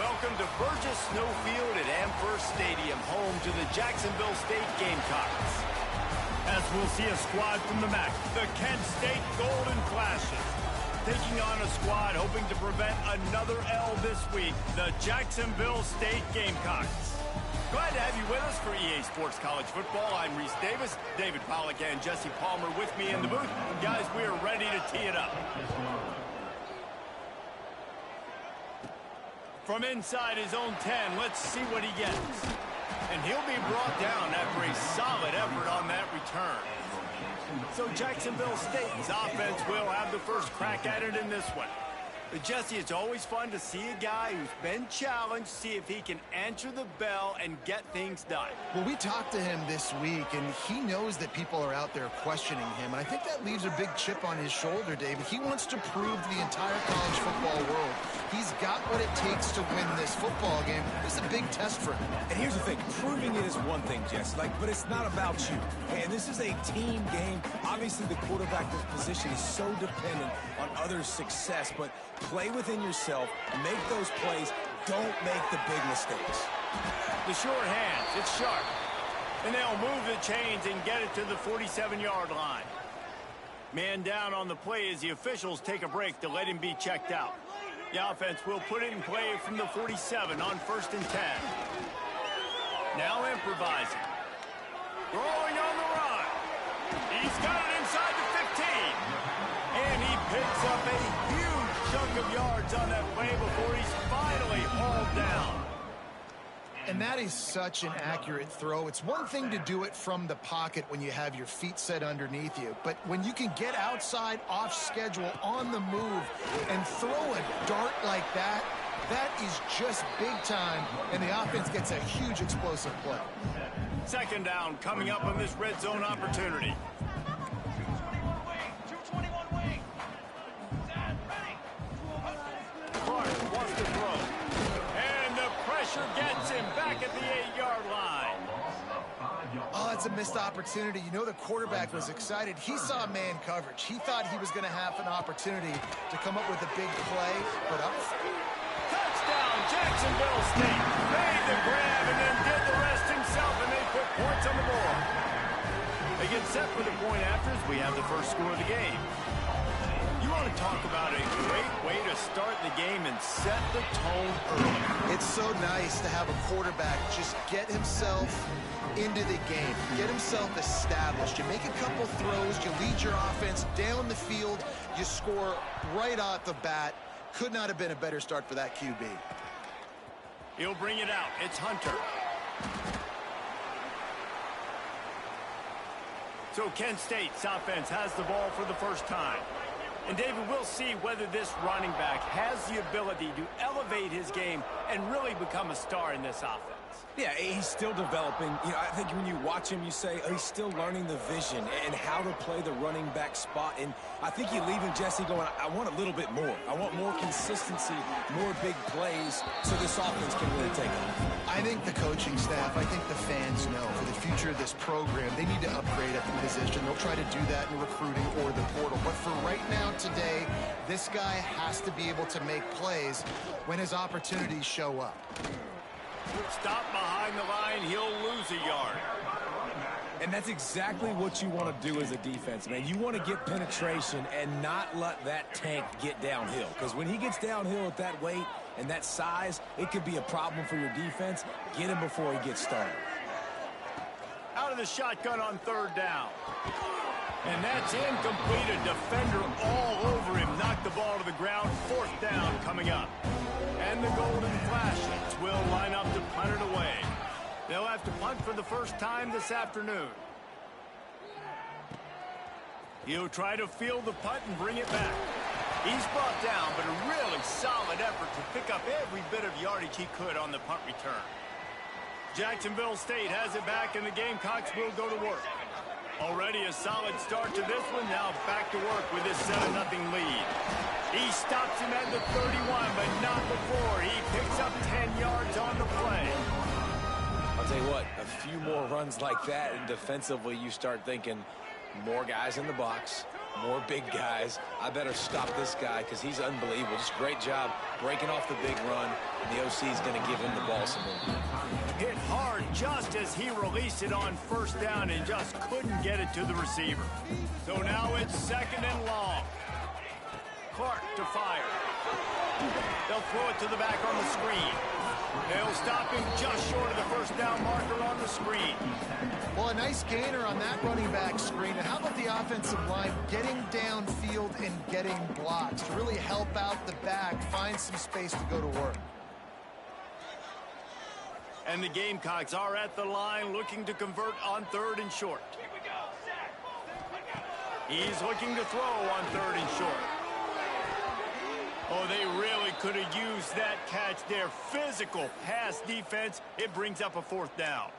Welcome to Burgess Snowfield at Amherst Stadium, home to the Jacksonville State Gamecocks. As we'll see a squad from the MAC, the Kent State Golden Flashes. Taking on a squad hoping to prevent another L this week, the Jacksonville State Gamecocks. Glad to have you with us for EA Sports College Football. I'm Reese Davis, David Pollack and Jesse Palmer with me in the booth. Guys, we are ready to tee it up. From inside his own 10, let's see what he gets. And he'll be brought down after a solid effort on that return. So Jacksonville State's offense will have the first crack at it in this one. But Jesse, it's always fun to see a guy who's been challenged, see if he can answer the bell and get things done. Well, we talked to him this week, and he knows that people are out there questioning him. And I think that leaves a big chip on his shoulder, David. He wants to prove to the entire college football world he's got what it takes to win this football game. This is a big test for him. And here's the thing. Proving it is one thing, Jess, but it's not about you. And this is a team game. Obviously, the quarterback position is so dependent on others' success, but play within yourself, make those plays, don't make the big mistakes. The short hands, it's sharp. And they'll move the chains and get it to the 47-yard line. Man down on the play as the officials take a break to let him be checked out. The offense will put it in play from the 47 on 1st and 10. Now improvising. Throwing on the run. He's got it inside the 15. And he picks up a huge chunk of yards on that play before he's finally hauled down. And that is such an accurate throw. It's one thing to do it from the pocket when you have your feet set underneath you, but when you can get outside, off schedule, on the move, and throw a dart like that, that is just big time, and the offense gets a huge explosive play. Second down coming up on this red zone opportunity. Clark wants to throw. And the pressure gets him back at the 8-yard line. Oh, it's a missed opportunity. You know the quarterback was excited. He saw man coverage. He thought he was going to have an opportunity to come up with a big play, but up. Touchdown, Jacksonville State. Made the grab and then did the rest himself, and they put points on the board. They get set for the point after as we have the first score of the game. You want to talk about a great way to start the game and set the tone early. It's so nice to have a quarterback just get himself into the game, get himself established. You make a couple throws, you lead your offense down the field, you score right off the bat. Could not have been a better start for that QB. He'll bring it out. It's Hunter. So Kent State's offense has the ball for the first time. And David, we'll see whether this running back has the ability to elevate his game and really become a star in this offense. Yeah, he's still developing. You know, I think when you watch him, you say, oh, he's still learning the vision and how to play the running back spot. And I think you leave him, Jesse, going, I want a little bit more. I want more consistency, more big plays so this offense can really take off. I think the coaching staff, I think the fans know for the future of this program, they need to upgrade at the position. They'll try to do that in recruiting or the portal. But for right now, today, this guy has to be able to make plays when his opportunities show up. Stop behind the line, he'll lose a yard. And that's exactly what you want to do as a defense, man. You want to get penetration and not let that tank get downhill. Because when he gets downhill at that weight and that size, it could be a problem for your defense. Get him before he gets started. Out of the shotgun on 3rd down. And that's incomplete. A defender all over him. Knocked the ball to the ground. 4th down coming up. And the Golden Flashes will line up to punt it away. They'll have to punt for the first time this afternoon. He'll try to field the punt and bring it back. He's brought down, but a really solid effort to pick up every bit of yardage he could on the punt return. Jacksonville State has it back, and the Gamecocks will go to work. Already a solid start to this one. Now back to work with his 7-0 lead. He stops him at the 31, but not before. He picks up 10 yards on the play. I'll tell you what, a few more runs like that, and defensively you start thinking, More guys in the box, more big guys. I better stop this guy because he's unbelievable. Just great job breaking off the big run. And the OC is going to give him the ball some more. Hit hard just as he released it on first down and just couldn't get it to the receiver. So now it's 2nd and long. Clark to fire. They'll throw it to the back on the screen. They'll stop him just short of the first down marker on the screen. Well, a nice gainer on that running back screen. And how about the offensive line getting downfield and getting blocks to really help out the back, find some space to go to work. And the Gamecocks are at the line looking to convert on 3rd and short. He's looking to throw on 3rd and short. Oh, they really could have used that catch there. Physical pass defense. It brings up a 4th down.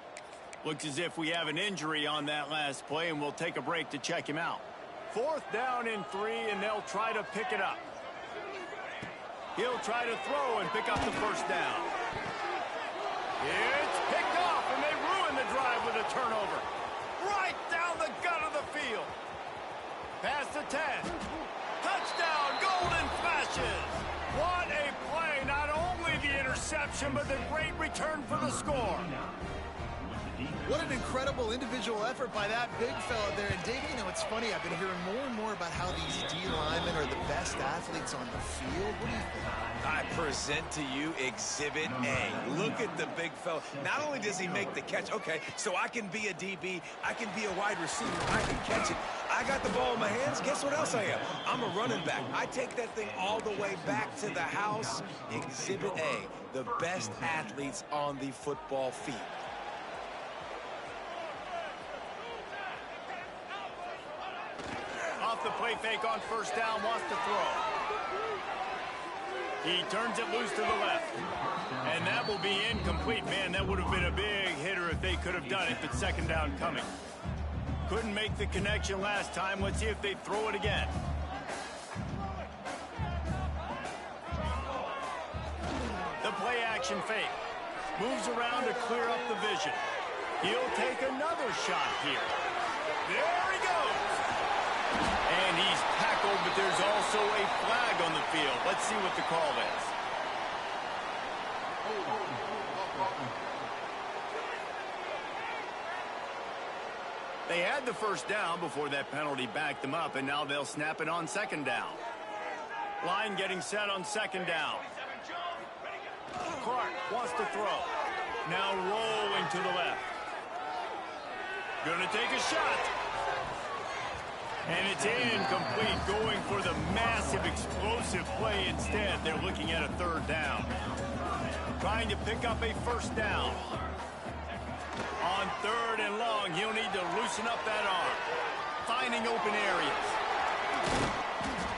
Looks as if we have an injury on that last play, and we'll take a break to check him out. 4th down and 3, and they'll try to pick it up. He'll try to throw and pick up the first down. It's picked off, and they ruin the drive with a turnover. Right down the gut of the field. Past the 10. Touchdown, Golden Flashes. What a play. Not only the interception, but the great return for the score. What an incredible individual effort by that big fella there. And Dave, you know, it's funny. I've been hearing more and more about how these D linemen are the best athletes on the field. What do you think? I present to you Exhibit A. Look at the big fella. Not only does he make the catch, okay, so I can be a DB, I can be a wide receiver, I can catch it. I got the ball in my hands. Guess what else I am? I'm a running back. I take that thing all the way back to the house. Exhibit A, the best athletes on the football field. Off the play fake on first down, wants to throw. He turns it loose to the left. And that will be incomplete. Man, that would have been a big hitter if they could have done it, but 2nd down coming. Couldn't make the connection last time. Let's see if they throw it again. The play action fake. Moves around to clear up the vision. He'll take another shot here. There he goes. And he's tackled, but there's also a flag on the field. Let's see what the call is. They had the first down before that penalty backed them up, and now they'll snap it on 2nd down. Line getting set on 2nd down. Clark wants to throw. Now rolling to the left. Gonna take a shot. And it's incomplete, going for the massive explosive play instead. They're looking at a 3rd down. Trying to pick up a first down. On 3rd and long, he'll need to loosen up that arm. Finding open areas.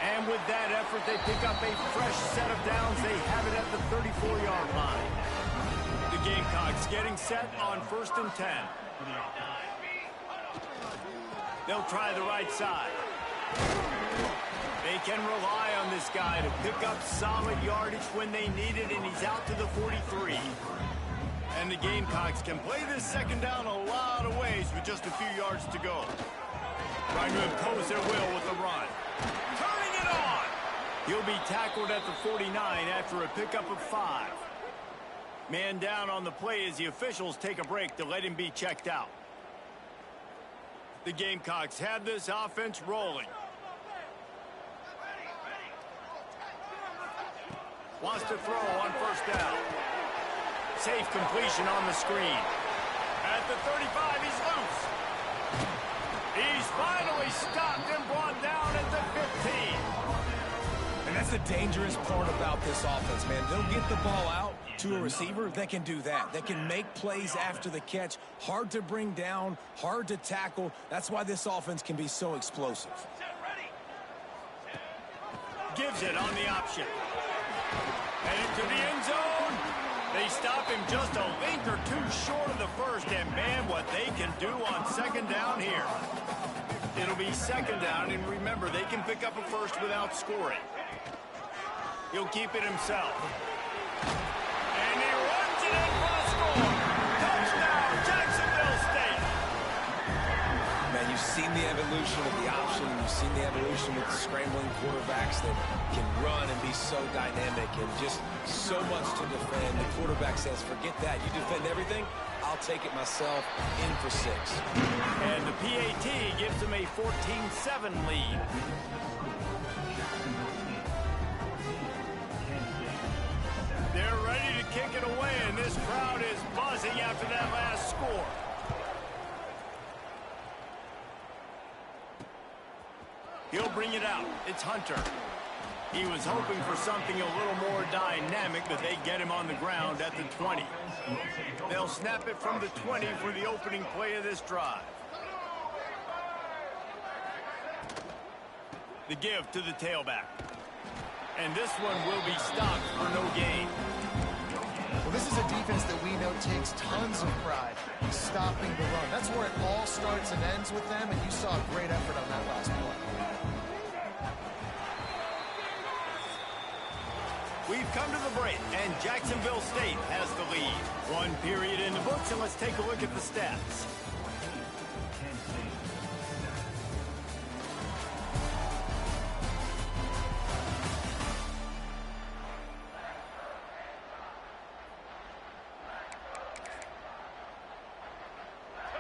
And with that effort, they pick up a fresh set of downs. They have it at the 34-yard line. The Gamecocks getting set on 1st and 10. They'll try the right side. They can rely on this guy to pick up solid yardage when they need it, and he's out to the 43. And the Gamecocks can play this 2nd down a lot of ways with just a few yards to go. Trying to impose their will with the run. Turning it on! He'll be tackled at the 49 after a pickup of 5. Man down on the play as the officials take a break to let him be checked out. The Gamecocks have this offense rolling. Wants to throw on first down. Safe completion on the screen. At the 35, he's loose. He's finally stopped and brought down at the 15. And that's the dangerous part about this offense, man. They'll get the ball out to a receiver. They can do that. They can make plays after the catch. Hard to bring down, hard to tackle. That's why this offense can be so explosive. Gives it on the option. And into the end zone. They stop him just a link or two short of the first. And, man, what they can do on 2nd down here. It'll be 2nd down, and remember, they can pick up a first without scoring. He'll keep it himself. And he runs it in for a score. Touchdown, Jacksonville State. Man, you seen the evolution of the option. You've seen the evolution with the scrambling quarterbacks that can run and be so dynamic and just so much to defend. The quarterback says, forget that. You defend everything, I'll take it myself. In for 6. And the PAT gives them a 14-7 lead. They're ready to kick it away, and this crowd is buzzing after that last score. He'll bring it out. It's Hunter. He was hoping for something a little more dynamic, but they get him on the ground at the 20. They'll snap it from the 20 for the opening play of this drive. The give to the tailback. And this one will be stopped for no gain. Well, this is a defense that we know takes tons of pride in stopping the run. That's where it all starts and ends with them, and you saw a great effort on that last play. We've come to the break, and Jacksonville State has the lead. One period in the books, and let's take a look at the stats.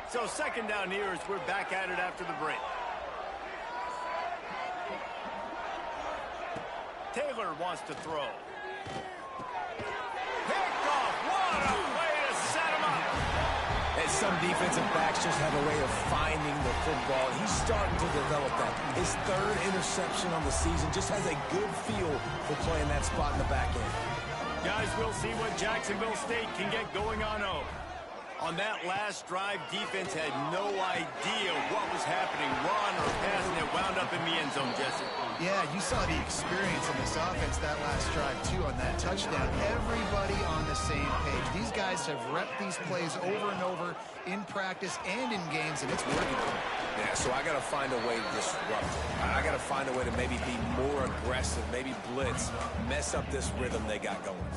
So second down here as we're back at it after the break. Taylor wants to throw. Picked off. What a way to set him up. And some defensive backs just have a way of finding the football. He's starting to develop that. His 3rd interception on the season, just has a good feel for playing that spot in the back end. Guys, we'll see what Jacksonville State can get going on. On that last drive, defense had no idea what was happening, run or pass, and it wound up in the end zone, Jesse. Yeah, you saw the experience in this offense that last drive, too, on that touchdown. Everybody on the same page. These guys have repped these plays over and over in practice and in games, and it's working for them. Yeah, so I got to find a way to disrupt it. I got to find a way to maybe be more aggressive, maybe blitz, mess up this rhythm they got going.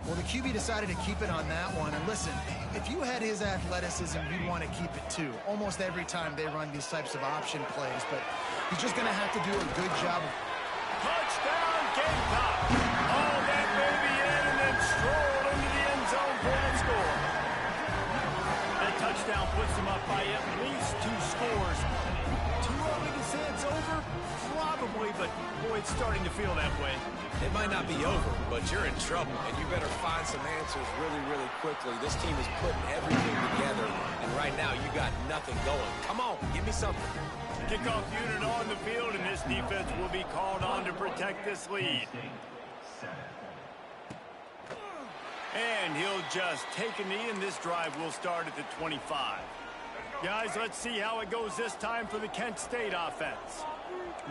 Well, the QB decided to keep it on that one. And listen, if you had his athleticism, you'd want to keep it too. Almost every time they run these types of option plays. But he's just going to have to do a good job. Touchdown, Gamecock. Oh, that baby in and then stroll into the end zone for the score. That touchdown puts them up by at least 2 scores. Too early to say it's over? Probably, but boy, it's starting to feel that way. It might not be over, but you're in trouble, and you better find some answers really, really quickly. This team is putting everything together, and right now you got nothing going. Come on, give me something. Kickoff unit on the field, and this defense will be called on to protect this lead. And he'll just take a knee, and this drive will start at the 25. Guys, let's see how it goes this time for the Kent State offense.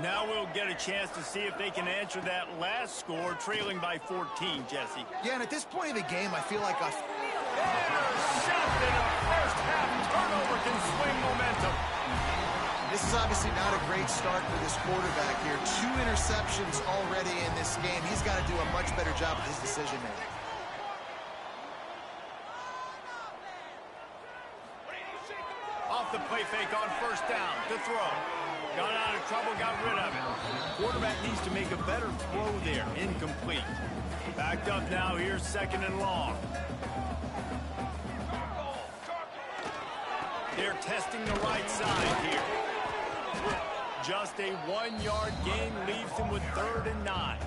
Now we'll get a chance to see if they can answer that last score, trailing by 14, Jesse. Yeah, and at this point of the game, I feel like intercepted. A first-half turnover can swing momentum. This is obviously not a great start for this quarterback here. 2 interceptions already in this game. He's got to do a much better job of his decision-making. Off the play fake on first down to throw. Got out of trouble, got rid of it. Quarterback needs to make a better throw there. Incomplete. Backed up now. Here's 2nd and long. They're testing the right side here. Just a 1-yard gain leaves them with 3rd and 9.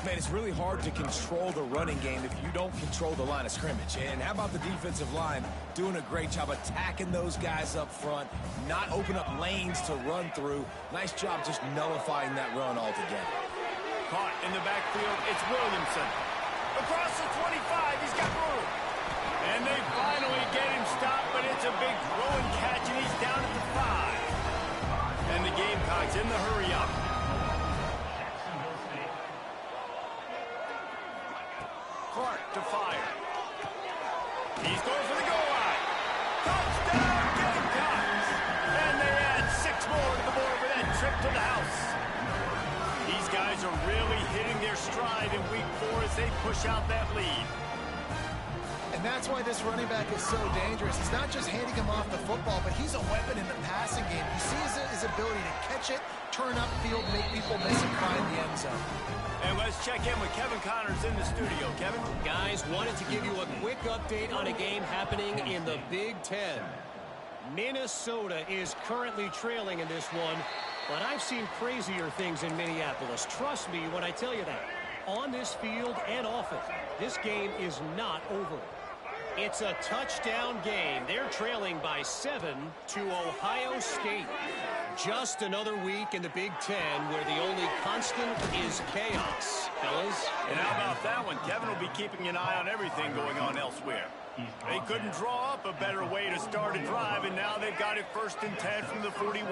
Man, it's really hard to control the running game if you don't control the line of scrimmage. And how about the defensive line doing a great job attacking those guys up front, not open up lanes to run through. Nice job just nullifying that run altogether. Caught in the backfield, it's Williamson. Across the 25, he's got room. And they finally get him stopped, but it's a big throw and catch, and he's down at the 5. And the Gamecocks in the hurry-up. Clark to fire. He's going for the goal line. Touchdown, Gamecocks! And they add 6 more to the board with that trip to the house. These guys are really hitting their stride in week 4 as they push out that lead. And And that's why this running back is so dangerous. It's not just handing him off the football, but he's a weapon in the passing game. You see his ability to catch it, turn upfield, make people miss and find the end zone. And let's check in with Kevin Connors in the studio. Kevin? Guys, wanted to give you a quick update on a game happening in the Big Ten. Minnesota is currently trailing in this one, but I've seen crazier things in Minneapolis. Trust me when I tell you that. On this field and off it, this game is not over. It's a touchdown game. They're trailing by 7 to Ohio State. Just another week in the Big Ten where the only constant is chaos, fellas. And how about that one? Kevin will be keeping an eye on everything going on elsewhere. They couldn't draw up a better way to start a drive, and now they've got it 1st and 10 from the 41.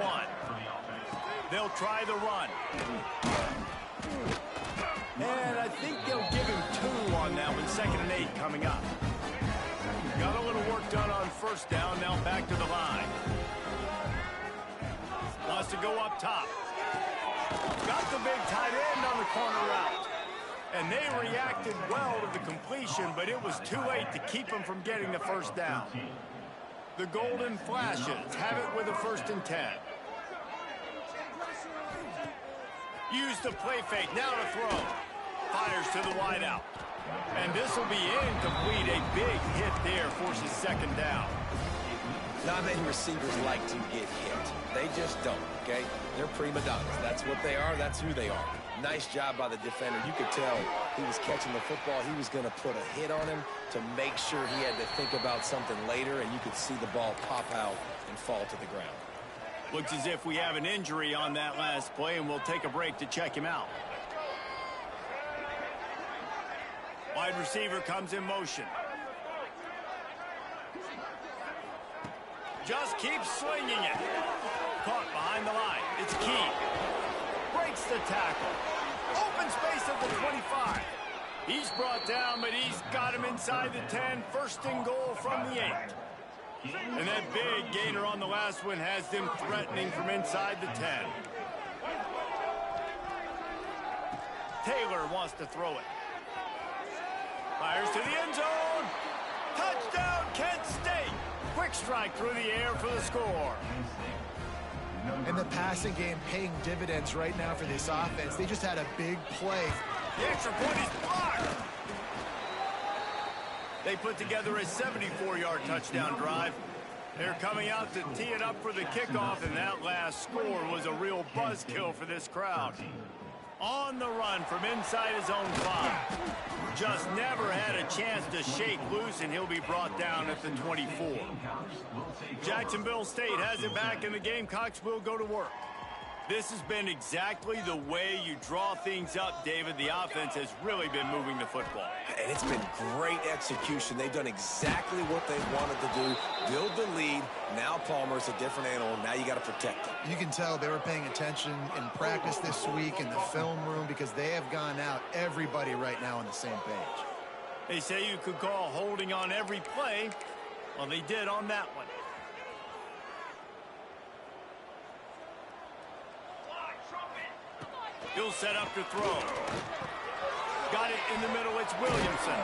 They'll try the run. And I think they'll give him 2 on that one. 2nd and 8 coming up. Got a little work done on 1st down. Now back to the line. Wants to go up top. Got the big tight end on the corner route. And they reacted well to the completion, but it was too late to keep him from getting the 1st down. The Golden Flashes have it with a 1st and 10. Use the play fake. Now to throw. Fires to the wideout. And this will be incomplete. A big hit there forces 2nd down. Not many receivers like to get hit. They just don't, okay? They're prima donnas. That's what they are. That's who they are. Nice job by the defender. You could tell he was catching the football. He was going to put a hit on him to make sure he had to think about something later, and you could see the ball pop out and fall to the ground. Looks as if we have an injury on that last play, and we'll take a break to check him out. Wide receiver comes in motion. Just keeps slinging it. Caught behind the line. It's Key. Breaks the tackle. Open space at the 25. He's brought down, but he's got him inside the 10. 1st and goal from the 8. And that big gainer on the last one has them threatening from inside the 10. Taylor wants to throw it. Fires to the end zone. Touchdown, Kent State. Quick strike through the air for the score. And the passing game paying dividends right now for this offense. They just had a big play. The extra point is blocked. They put together a 74-yard touchdown drive. They're coming out to tee it up for the kickoff, and that last score was a real buzzkill for this crowd. On the run from inside his own 5. Just never had a chance to shake loose, and he'll be brought down at the 24. Jacksonville State has it back, and the Gamecocks will go to work. This has been exactly the way you draw things up, David. The offense has really been moving the football. And it's been great execution. They've done exactly what they wanted to do. Build the lead. Now Palmer's a different animal. Now you got to protect him. You can tell they were paying attention in practice this week in the film room because they have gone out, everybody right now on the same page. They say you could call holding on every play. Well, they did on that one. He'll set up to throw. Got it in the middle. It's Williamson.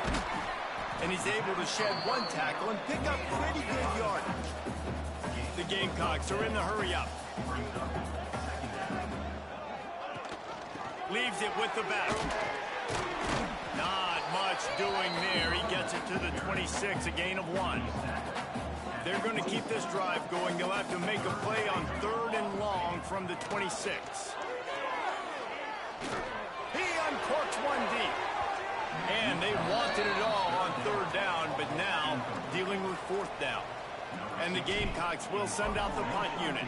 And he's able to shed 1 tackle and pick up pretty good yardage. The Gamecocks are in the hurry-up. Leaves it with the back. Not much doing there. He gets it to the 26, a gain of 1. They're going to keep this drive going. They'll have to make a play on 3rd and long from the 26. He uncorks 1 deep. And they wanted it all on 3rd down, but now dealing with 4th down. And the Gamecocks will send out the punt unit.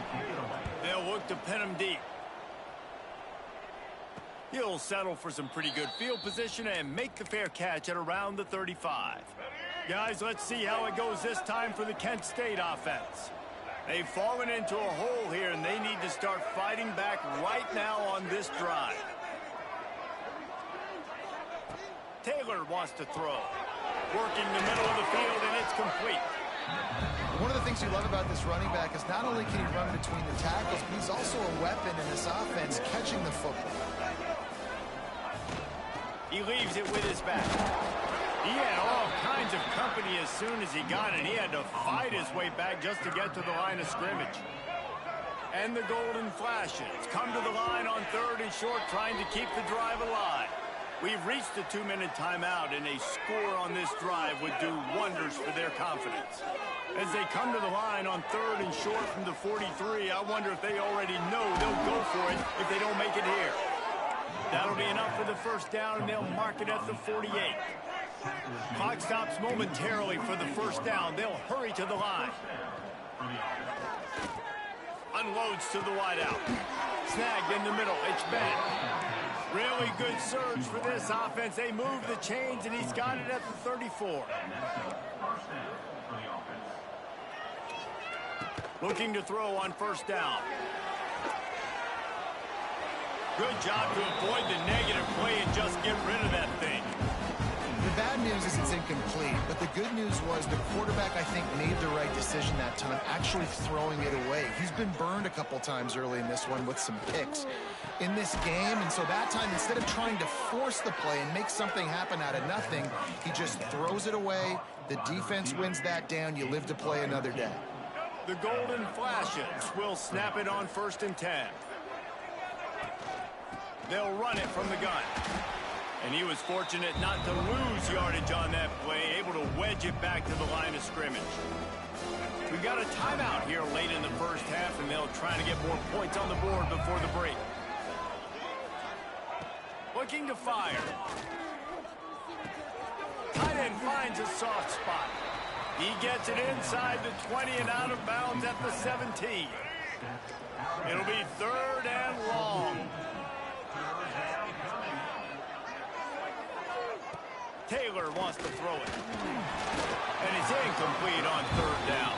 They'll look to pin him deep. He'll settle for some pretty good field position and make the fair catch at around the 35. Guys, let's see how it goes this time for the Kent State offense. They've fallen into a hole here, and they need to start fighting back right now on this drive. Taylor wants to throw. Working the middle of the field, and it's complete. One of the things you love about this running back is not only can he run between the tackles, but he's also a weapon in this offense catching the football. He leaves it with his back. He had all kinds of company as soon as he got it. He had to fight his way back just to get to the line of scrimmage. And the Golden Flashes come to the line on 3rd and short, trying to keep the drive alive. We've reached the 2-minute timeout, and a score on this drive would do wonders for their confidence. As they come to the line on 3rd and short from the 43, I wonder if they already know they'll go for it if they don't make it here. That'll be enough for the first down, and they'll mark it at the 48. Clock stops momentarily for the first down. They'll hurry to the line. Unloads to the wideout. Snagged in the middle. It's Bennett. Really good surge for this offense. They move the chains, and he's got it at the 34. Looking to throw on first down. Good job to avoid the negative play and just get rid of that thing. The bad news is it's incomplete, but the good news was the quarterback, I think, made the right decision that time, actually throwing it away. He's been burned a couple times early in this one with some picks in this game, and so that time, instead of trying to force the play and make something happen out of nothing, he just throws it away. The defense wins that down. You live to play another day. The Golden Flashes will snap it on 1st and 10. They'll run it from the gun. And he was fortunate not to lose yardage on that play, able to wedge it back to the line of scrimmage. We've got a timeout here late in the first half, and they'll try to get more points on the board before the break. Looking to fire. Tight end finds a soft spot. He gets it inside the 20 and out of bounds at the 17. It'll be 3rd and long. Taylor wants to throw it. And it's incomplete on 3rd down.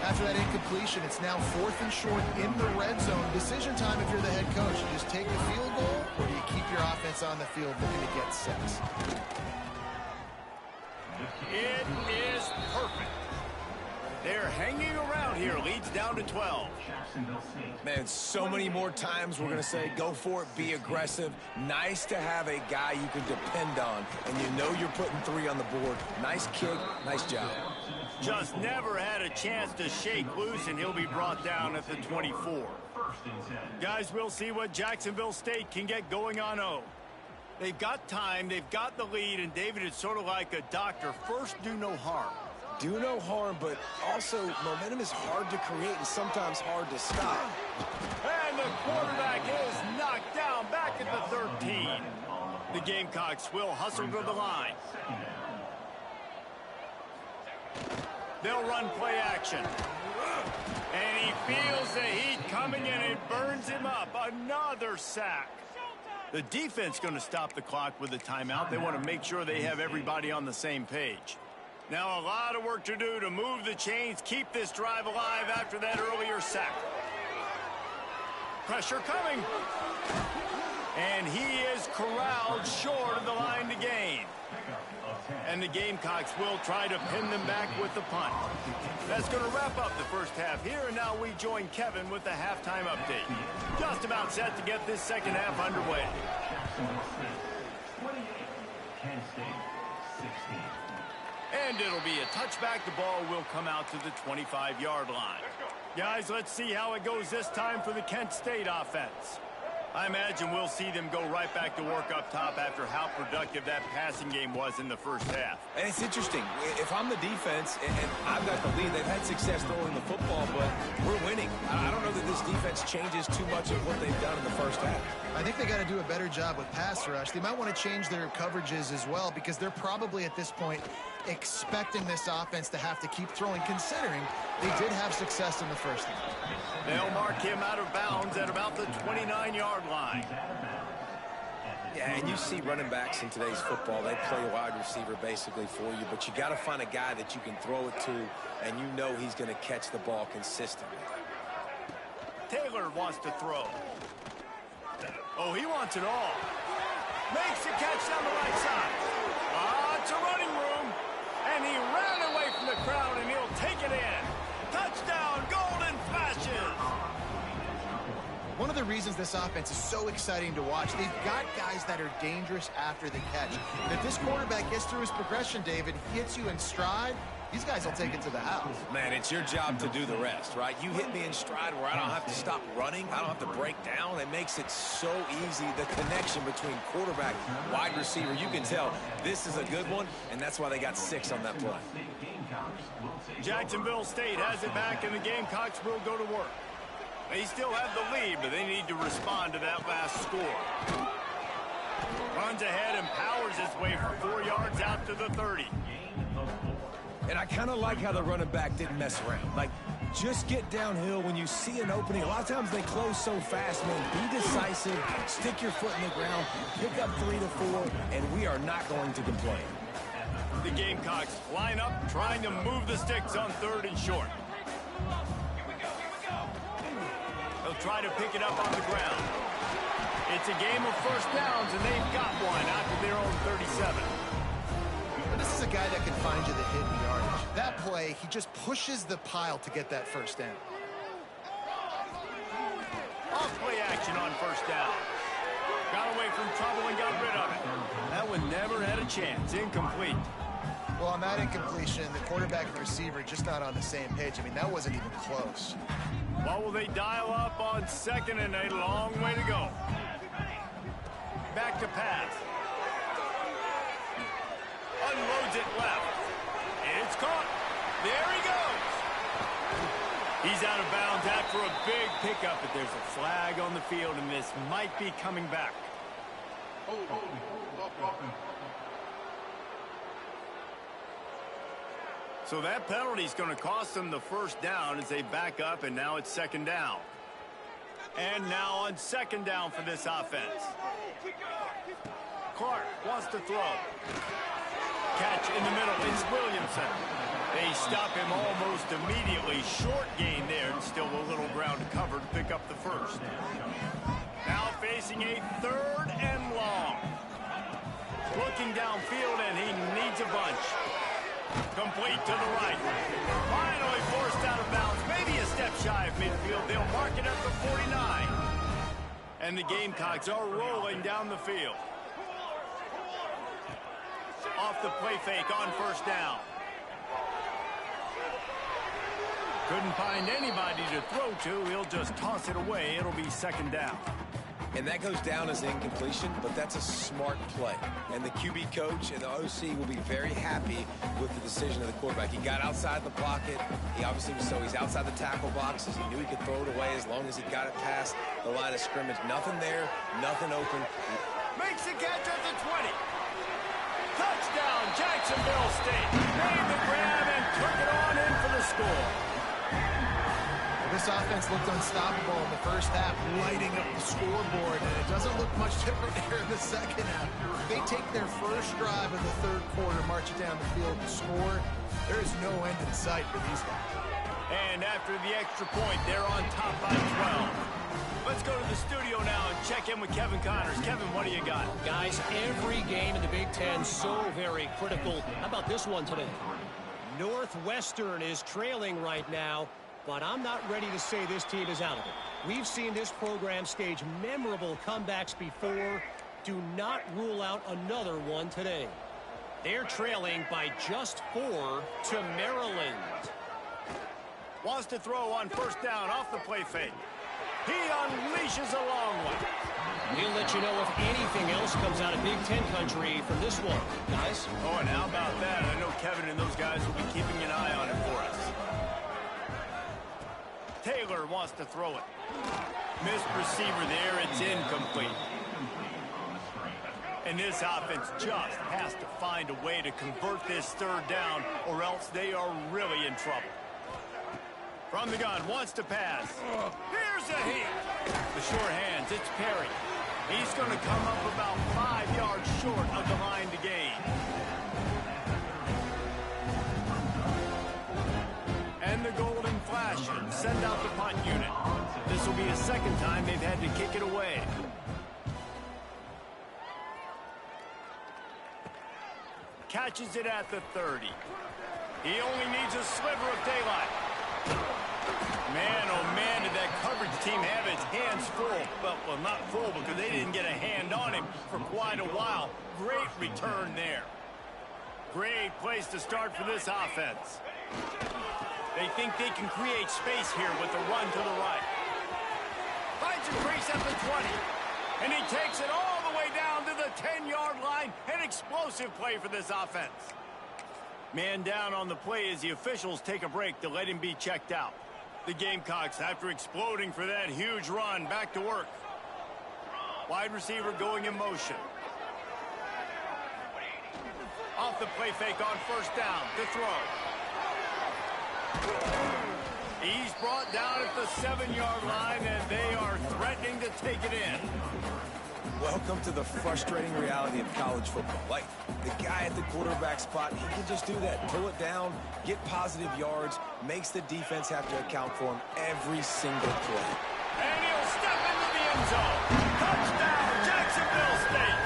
After that incompletion, it's now 4th and short in the red zone. Decision time if you're the head coach. You just take the field goal, or do you keep your offense on the field looking to get 6? It is perfect. They're hanging around here. Leads down to 12. Man, so many more times we're going to say, go for it, be aggressive. Nice to have a guy you can depend on, and you know you're putting 3 on the board. Nice kick, nice job. Just never had a chance to shake loose, and he'll be brought down at the 24. Guys, we'll see what Jacksonville State can get going on 0. They've got time, they've got the lead, and David, it's sort of like a doctor. First, do no harm. Do no harm, but also momentum is hard to create and sometimes hard to stop. And the quarterback is knocked down back at the 13. The Gamecocks will hustle to the line. They'll run play action. And he feels the heat coming and it burns him up. Another sack. The defense going to stop the clock with a timeout. They want to make sure they have everybody on the same page. Now a lot of work to do to move the chains, keep this drive alive after that earlier sack. Pressure coming. And he is corralled short of the line to gain. And the Gamecocks will try to pin them back with the punt. That's going to wrap up the first half here, and now we join Kevin with the halftime update. Just about set to get this second half underway. And it'll be a touchback. The ball will come out to the 25-yard line. Guys, let's see how it goes this time for the Kent State offense. I imagine we'll see them go right back to work up top after how productive that passing game was in the first half. And it's interesting. If I'm the defense and I've got the lead, they've had success throwing the football, but we're winning. I don't know that this defense changes too much of what they've done in the first half. I think they got to do a better job with pass rush. They might want to change their coverages as well, because they're probably at this point expecting this offense to have to keep throwing, considering they did have success in the first half. They'll mark him out of bounds at about the 29-yard line. Yeah, and you see running backs in today's football, they play wide receiver basically for you, but you got to find a guy that you can throw it to, and you know he's going to catch the ball consistently. Taylor wants to throw. Oh, he wants it all. Makes the catch down the right side. It's a running room. And he ran away from the crowd, and he'll take it in. Touchdown, Golden Flashes. One of the reasons this offense is so exciting to watch, they've got guys that are dangerous after the catch. And if this quarterback gets through his progression, David, hits you in stride, these guys will take it to the house. Man, it's your job to do the rest, right? You hit me in stride where I don't have to stop running. I don't have to break down. It makes it so easy, the connection between quarterback, wide receiver. You can tell this is a good one, and that's why they got 6 on that play. Jacksonville State has it back, and the Gamecocks will go to work. They still have the lead, but they need to respond to that last score. Runs ahead and powers his way for 4 yards out to the 30. And I kind of like how the running back didn't mess around. Like, just get downhill when you see an opening. A lot of times they close so fast, man. Be decisive, stick your foot in the ground, pick up 3 to 4, and we are not going to complain. The Gamecocks line up, trying to move the sticks on 3rd and short. They'll try to pick it up on the ground. It's a game of first downs, and they've got one after their own 37. This is a guy that can find you the hidden yardage. That play, he just pushes the pile to get that first down. Off play action on first down. Got away from trouble and got rid of it. That one never had a chance. Incomplete. Well, on that incompletion, the quarterback and the receiver just not on the same page. I mean, that wasn't even close. What will they dial up on 2nd and a long way to go? Back to pass. Unloads it left. It's caught. There he goes. He's out of bounds after a big pickup, but there's a flag on the field, and this might be coming back. So that penalty is going to cost them the first down as they back up, and now it's 2nd down. And now on 2nd down for this offense. Clark wants to throw. Catch in the middle. It's Williamson. They stop him almost immediately. Short gain there, and still a little ground to cover to pick up the first. Now facing a 3rd and long. Looking downfield, and he needs a bunch. Complete to the right. Finally forced out of bounds. Maybe a step shy of midfield. They'll mark it at the 49. And the Gamecocks are rolling down the field. Off the play fake on first down. Couldn't find anybody to throw to. He'll just toss it away. It'll be 2nd down. And that goes down as incompletion, but that's a smart play. And the QB coach and the OC will be very happy with the decision of the quarterback. He got outside the pocket. He obviously was he's outside the tackle boxes. He knew he could throw it away as long as he got it past the line of scrimmage. Nothing there, nothing open. Makes the catch at the 20. Touchdown, Jacksonville State. Made the grab and took it on in for the score. This offense looked unstoppable in the first half, lighting up the scoreboard, and it doesn't look much different here in the second half. They take their first drive of the 3rd quarter, march it down the field, and score. There is no end in sight for these guys. And after the extra point, they're on top by 12. Let's go to the studio now and check in with Kevin Connors. Kevin, what do you got? Guys, every game in the Big Ten so very critical. How about this one today? Northwestern is trailing right now, but I'm not ready to say this team is out of it. We've seen this program stage memorable comebacks before. Do not rule out another one today. They're trailing by just 4 to Maryland. Wants to throw on first down off the play fake. He unleashes a long one. We'll let you know if anything else comes out of Big Ten country from this one, guys. Oh, and how about that? I know Kevin and those guys will be keeping an eye on it for us. Taylor wants to throw it. Missed receiver there. It's incomplete. And this offense just has to find a way to convert this 3rd down, or else they are really in trouble. From the gun, wants to pass. Here's a hit. The short hands, it's Perry. He's going to come up about 5 yards short of the line to gain. And the Golden Flash send out the punt unit. This will be a 2nd time they've had to kick it away. Catches it at the 30. He only needs a sliver of daylight. Man, oh man, did that coverage team have its hands full. Well, not full because they didn't get a hand on him for quite a while. Great return there. Great place to start for this offense. They think they can create space here with a run to the right. Finds a crease at the 20. And he takes it all the way down to the 10-yard line. An explosive play for this offense. Man down on the play as the officials take a break to let him be checked out. The Gamecocks, after exploding for that huge run, back to work. Wide receiver going in motion. Off the play fake on first down to throw. He's brought down at the 7-yard line, and they are threatening to take it in. Welcome to the frustrating reality of college football. Like, the guy at the quarterback spot, he can just do that. Pull it down, get positive yards, makes the defense have to account for him every single play. And he'll step into the end zone. Touchdown, Jacksonville State.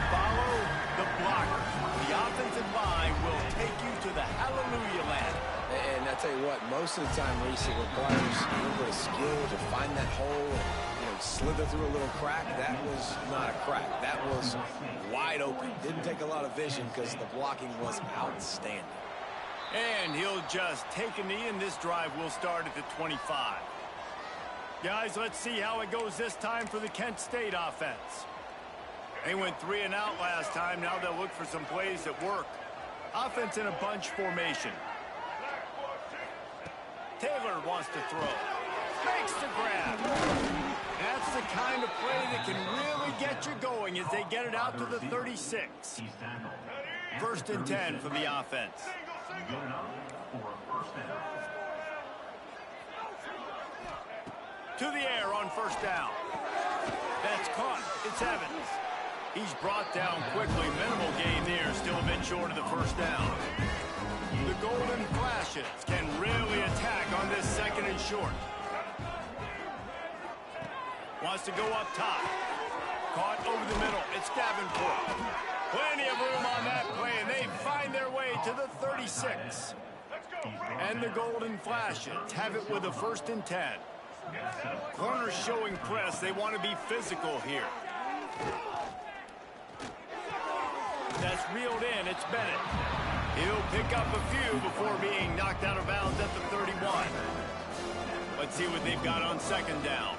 Follow the blocker. The offensive line will take you to the hallelujah land. And I tell you what, most of the time, Reese, it requires a little bit of skill to find that hole and slither through a little crack. That was not a crack. That was wide open. Didn't take a lot of vision because the blocking was outstanding. And he'll just take a knee, and this drive will start at the 25. Guys, let's see how it goes this time for the Kent State offense. They went 3 and out last time. Now they'll look for some plays that work. Offense in a bunch formation. Taylor wants to throw. Makes the grab. That's the kind of play that can really get you going as they get it out to the 36. First and 10 for the offense. To the air on first down. That's caught. It's Evans. He's brought down quickly. Minimal gain there. Still a bit short of the first down. The Golden Flashes can really attack on this second and short. Wants to go up top. Caught over the middle. It's Davenport. Plenty of room on that play, and they find their way to the 36. And the Golden Flashes have it with a first and 10. Corners showing press. They want to be physical here. That's reeled in. It's Bennett. He'll pick up a few before being knocked out of bounds at the 31. Let's see what they've got on second down.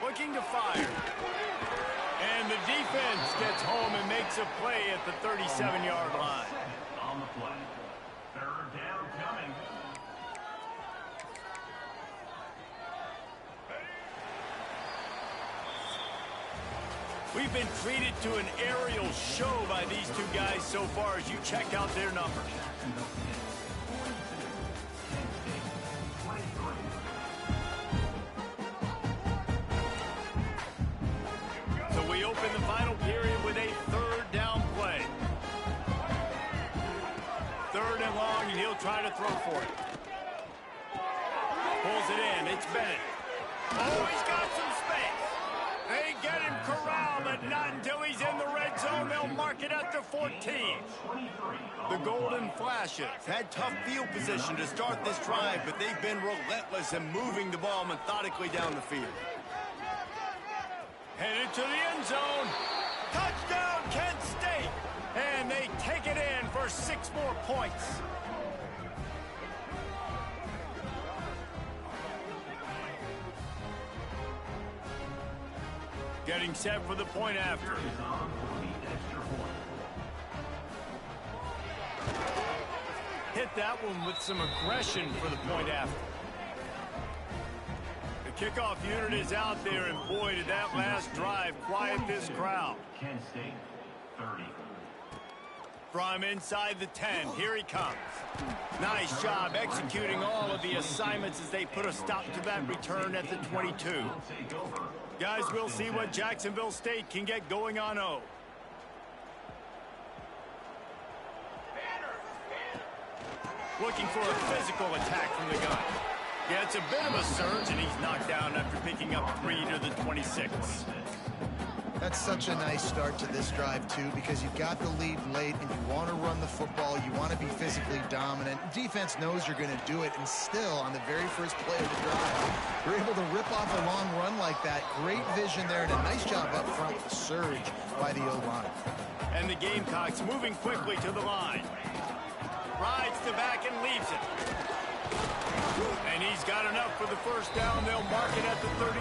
Looking to fire. And the defense gets home and makes a play at the 37-yard line. On the play. Third down coming. We've been treated to an aerial show by these two guys so far as you check out their numbers. So we open the final period with a third down play. Third and long, and he'll try to throw for it. Pulls it in. It's Bennett. Oh, he's got some space. They get him corralled, but not until he's in the red zone. They'll mark it at the 14. The Golden Flashes had tough field position to start this drive, but they've been relentless in moving the ball methodically down the field. Headed to the end zone. Touchdown, Kent State. And they take it in for 6 more points. Getting set for the point after. Hit that one with some aggression for the point after. The kickoff unit is out there, and boy, did that last drive quiet this crowd. Kent State, 30. From inside the 10, here he comes. Nice job executing all of the assignments as they put a stop to that return at the 22. Guys, we'll see what Jacksonville State can get going on O. Looking for a physical attack from the gun. Yeah, it's a bit of a surge, and he's knocked down after picking up 3 to the 26. That's such a nice start to this drive, too, because you've got the lead late and you want to run the football. You want to be physically dominant. Defense knows you're going to do it, and still, on the very first play of the drive, you're able to rip off a long run like that. Great vision there, and a nice job up front with the surge by the O-line. And the Gamecocks moving quickly to the line. Rides the back and leaves it. And he's got enough for the first down. They'll mark it at the 34.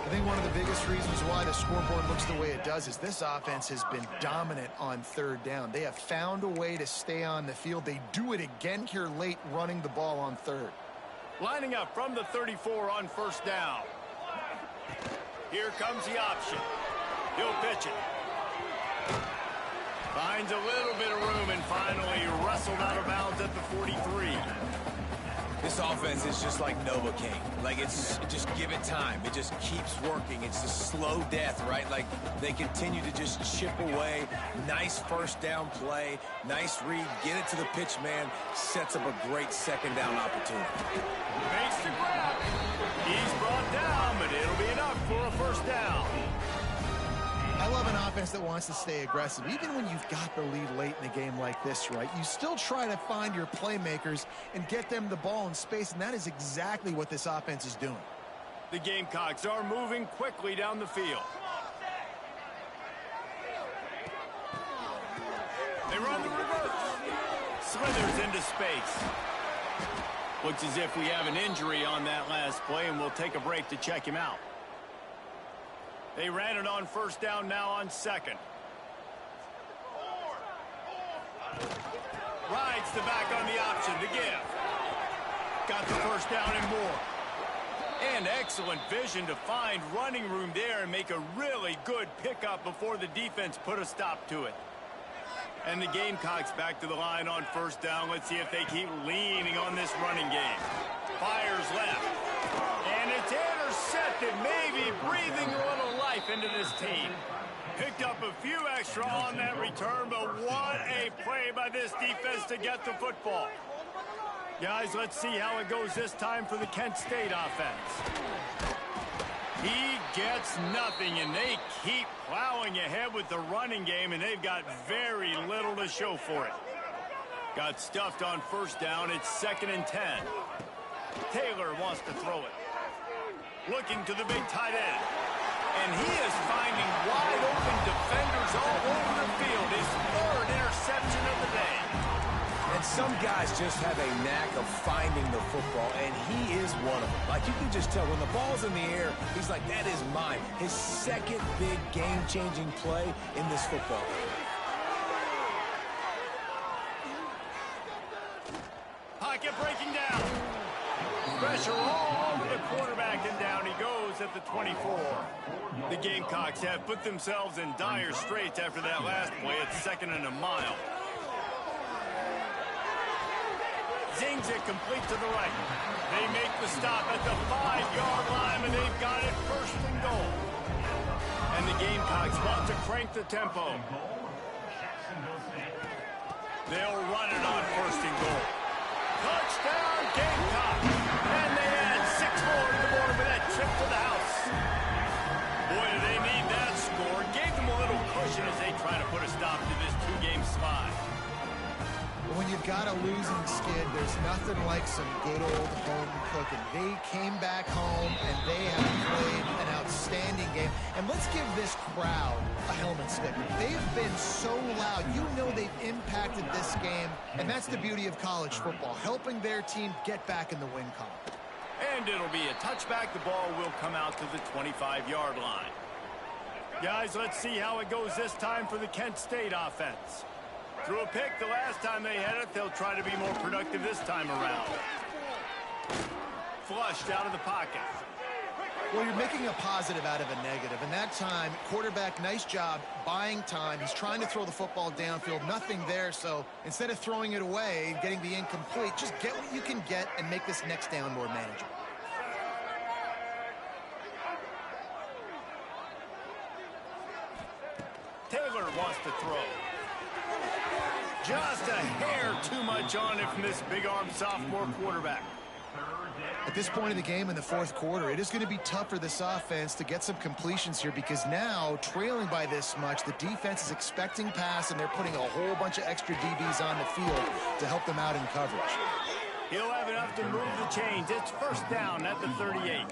I think one of the biggest reasons why the scoreboard looks the way it does is this offense has been dominant on third down. They have found a way to stay on the field. They do it again here late, running the ball on third. Lining up from the 34 on first down. Here comes the option. He'll pitch it. Finds a little bit of room and finally wrestled out of bounds at the 43. This offense is just like Novocaine. Like, just give it time. It just keeps working. It's a slow death, right? Like, they continue to just chip away. Nice first down play. Nice read. Get it to the pitch man. Sets up a great second down opportunity. Makes the grab. He's brought down, but it'll be enough for a first down. I love an offense that wants to stay aggressive. Even when you've got the lead late in a game like this, right, you still try to find your playmakers and get them the ball in space, and that is exactly what this offense is doing. The Gamecocks are moving quickly down the field. They run the reverse. Slithers into space. Looks as if we have an injury on that last play, and we'll take a break to check him out. They ran it on first down, now on second. Rides the back on the option to give. Got the first down and more. And excellent vision to find running room there and make a really good pickup before the defense put a stop to it. And the Gamecocks back to the line on first down. Let's see if they keep leaning on this running game. Fires left. And it's intercepted, maybe breathing a little life into this team. Picked up a few extra on that return, but what a play by this defense to get the football. Guys, let's see how it goes this time for the Kent State offense. He gets nothing, and they keep plowing ahead with the running game, and they've got very little to show for it. Got stuffed on first down. It's 2nd and 10. Taylor wants to throw it. Looking to the big tight end. And he is finding wide open defenders all over the field. His 3rd interception of the day. And some guys just have a knack of finding the football, and he is one of them. Like, you can just tell when the ball's in the air, he's like, that is mine. His 2nd big game-changing play in this football game. Pocket breaking down. Pressure all over the quarterback, and down he goes at the 24. The Gamecocks have put themselves in dire straits after that last play. It's 2nd and a mile. Zings it complete to the right. They make the stop at the 5-yard line, and they've got it 1st and goal. And the Gamecocks want to crank the tempo. They'll run it on 1st and goal. Touchdown, Gamecock! And they add 6 more to the board with that trip to the house. Boy, do they need that score. Gave them a little cushion as they try to put a stop to this 2-game slide. When you've got a losing skid, there's nothing like some good old home cooking. They came back home, and they have played an outstanding game. And let's give this crowd a helmet sticker. They've been so loud. You know they've impacted this game, and that's the beauty of college football, helping their team get back in the win column. And it'll be a touchback. The ball will come out to the 25-yard line. Guys, let's see how it goes this time for the Kent State offense. Threw a pick the last time they had it. They'll try to be more productive this time around. Flushed out of the pocket. Well, you're making a positive out of a negative. And that time, quarterback, nice job buying time. He's trying to throw the football downfield. Nothing there. So instead of throwing it away and getting the incomplete, just get what you can get and make this next down more manageable. Taylor wants to throw. Just a hair too much on it from this big-arm sophomore quarterback. At this point in the game in the fourth quarter, it is going to be tough for this offense to get some completions here because now, trailing by this much, the defense is expecting pass, and they're putting a whole bunch of extra DBs on the field to help them out in coverage. He'll have enough to move the chains. It's first down at the 38.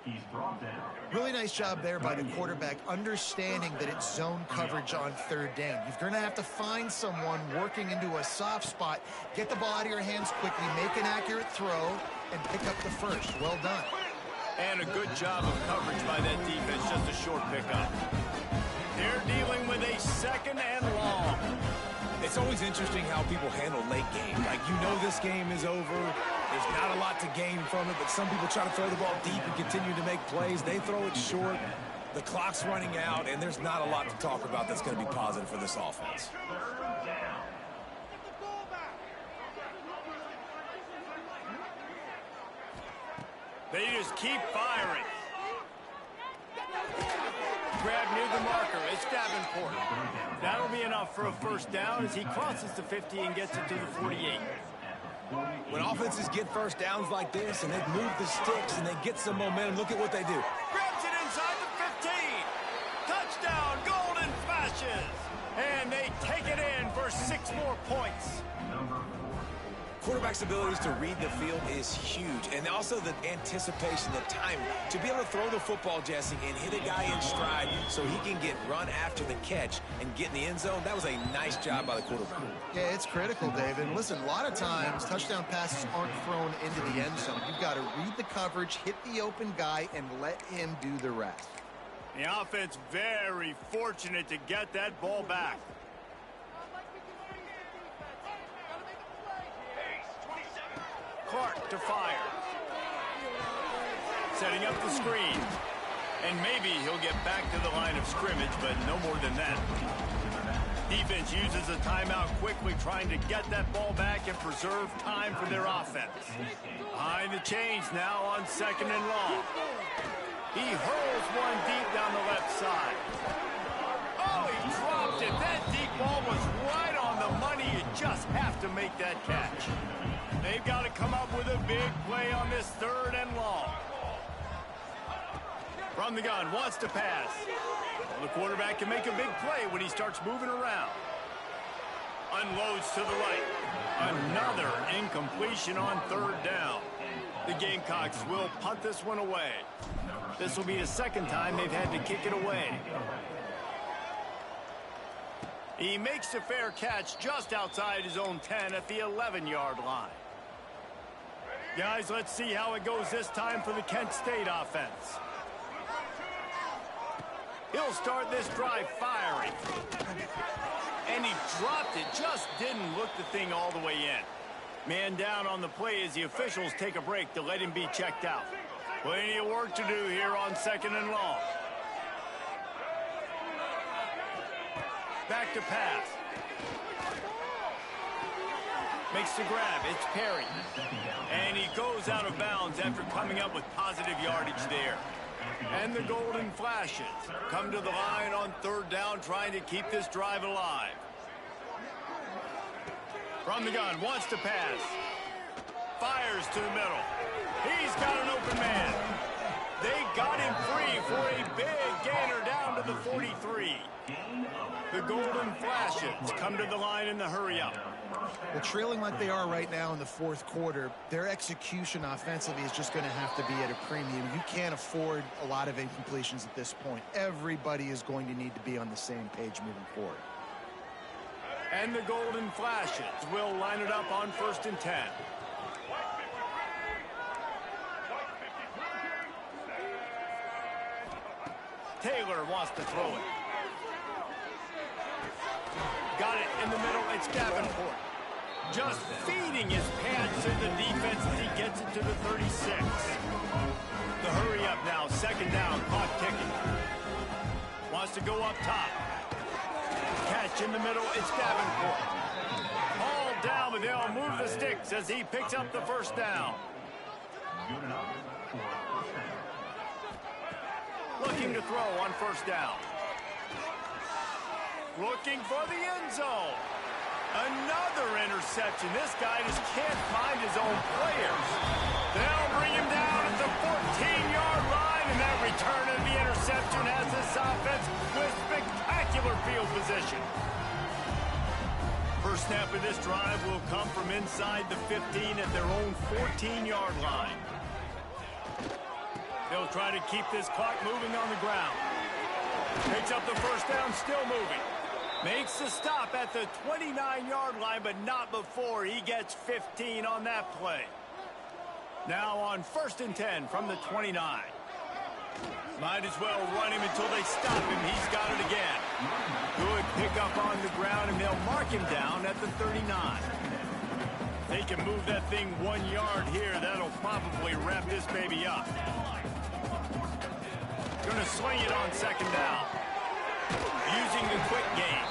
He's brought down. Really nice job there by the quarterback, understanding that it's zone coverage on third down. You're going to have to find someone working into a soft spot, get the ball out of your hands quickly, make an accurate throw, and pick up the first. Well done. And a good job of coverage by that defense, just a short pickup. They're dealing with a second and long. It's always interesting how people handle late game. Like, you know this game is over. There's not a lot to gain from it, but some people try to throw the ball deep and continue to make plays. They throw it short. The clock's running out, and there's not a lot to talk about that's going to be positive for this offense. They just keep firing. Grab near the marker. It's Davenport. That'll be enough for a first down as he crosses the 50 and gets it to the 48. When offenses get first downs like this and they move the sticks and they get some momentum, look at what they do. Grabs it inside the 15. Touchdown, Golden Flashes. And they take it in for 6 more points. Quarterback's abilities to read the field is huge, and also the anticipation, the time to be able to throw the football, Jesse, and hit a guy in stride so he can get run after the catch and get in the end zone. That was a nice job by the quarterback. Yeah, it's critical, David. And listen, a lot of times touchdown passes aren't thrown into the end zone. You've got to read the coverage, hit the open guy, and let him do the rest. The offense very fortunate to get that ball back. Clark to fire. Setting up the screen. And maybe he'll get back to the line of scrimmage, but no more than that. Defense uses a timeout quickly, trying to get that ball back and preserve time for their offense. Behind the chains now on second and long. He hurls one deep down the left side. Oh, he dropped it. That deep ball was right on the money. You just have to make that catch. They've got to come up with a big play on this third and long. From the gun, wants to pass. Well, the quarterback can make a big play when he starts moving around. Unloads to the right. Another incompletion on third down. The Gamecocks will punt this one away. This will be the second time they've had to kick it away. He makes a fair catch just outside his own 10 at the 11-yard line. Guys, let's see how it goes this time for the Kent State offense. He'll start this drive firing. And he dropped it, just didn't look the thing all the way in. Man down on the play as the officials take a break to let him be checked out. Plenty of work to do here on second and long. Back to pass. Makes the grab. It's Perry. And he goes out of bounds after coming up with positive yardage there. And the Golden Flashes come to the line on third down, trying to keep this drive alive. From the gun, wants to pass. Fires to the middle. He's got an open man. They got him free for a big gainer down to the 43. The Golden Flashes come to the line in the hurry-up. Well, trailing like they are right now in the fourth quarter, their execution offensively is just going to have to be at a premium. You can't afford a lot of incompletions at this point. Everybody is going to need to be on the same page moving forward. And the Golden Flashes will line it up on 1st and 10. Taylor wants to throw it. Got it in the middle. It's Davenport. Just feeding his pants to the defense as he gets it to the 36. The hurry up now. Second down. Clock ticking. Wants to go up top. Catch in the middle. It's Davenport. Hauled down, but they'll move the sticks as he picks up the first down. Looking to throw on first down. Looking for the end zone. Another interception. interception. This guy just can't find his own players. They'll bring him down at the 14-yard line, and that return of the interception has this offense with spectacular field position. First snap of this drive will come from inside the 15 at their own 14-yard line. They'll try to keep this clock moving on the ground. Takes up the first down, still moving. Makes the stop at the 29-yard line, but not before he gets 15 on that play. Now on 1st and 10 from the 29. Might as well run him until they stop him. He's got it again. Good pickup on the ground, and they'll mark him down at the 39. They can move that thing 1 yard here. That'll probably wrap this baby up. Going to sling it on 2nd down. Using the quick game.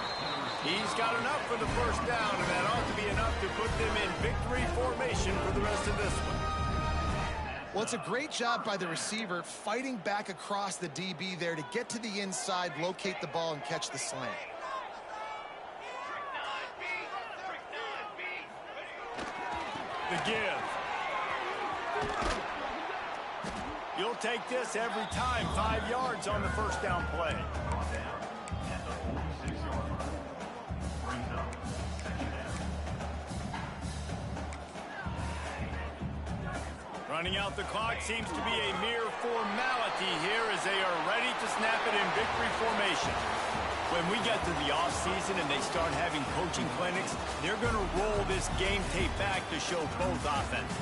He's got enough for the first down, and that ought to be enough to put them in victory formation for the rest of this one. Well, it's a great job by the receiver fighting back across the DB there to get to the inside, locate the ball, and catch the slant. The give. You'll take this every time. 5 yards on the first down play. Running out the clock seems to be a mere formality here as they are ready to snap it in victory formation. When we get to the offseason and they start having coaching clinics, they're going to roll this game tape back to show both offenses.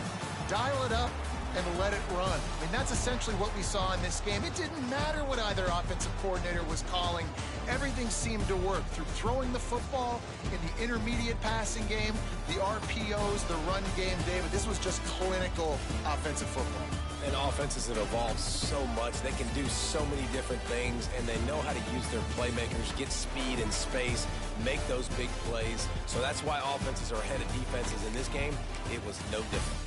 Dial it up and let it run. I mean, that's essentially what we saw in this game. It didn't matter what either offensive coordinator was calling. Everything seemed to work through throwing the football in the intermediate passing game, the RPOs, the run game, David. This was just clinical offensive football. And offenses that evolve so much, they can do so many different things, and they know how to use their playmakers, get speed and space, make those big plays. So that's why offenses are ahead of defenses in this game. It was no different.